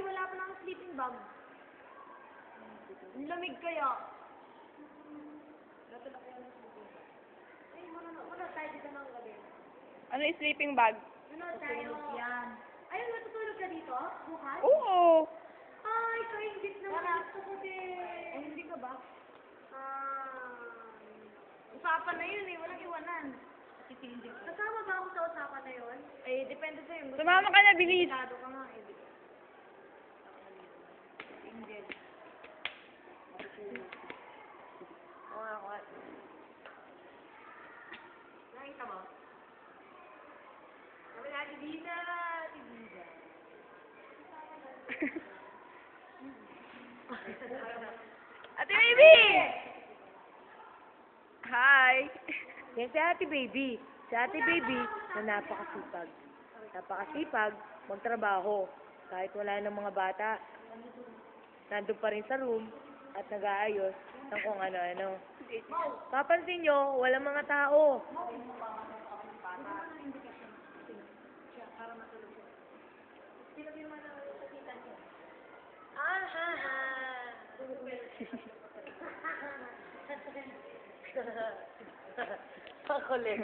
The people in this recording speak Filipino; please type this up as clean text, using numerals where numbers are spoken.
Ay, wala pa lang sleeping bag. Ang lamig kaya. Ay, muna tayo dito ng gabi. Ano yung sleeping bag? Muna tayo. Yan. Ay, matutulog ka dito? Bukas? Oo. Ay, kaingit naman. Gusto ko din. Ay, hindi ka ba? Usapan na yun eh. Walang iwanan. Kasama ba ako sa usapan na yun? Eh, depende sa'yo. Sumama ka na, bilis. Sigurado ka nga eh. Angel. Oo nga, what? Nakita mo? Sabi na, Tibida! Tibida. Ate Baby! Hi! Yan si Ate Baby. Si Ate Baby na napakasipag. Napakasipag magtrabaho. Kahit wala ng mga bata, nandun pa rin sa room at nag-aayos ng kung ano-ano. Papansin nyo, walang mga tao. Ah, ha, ha. Makulit.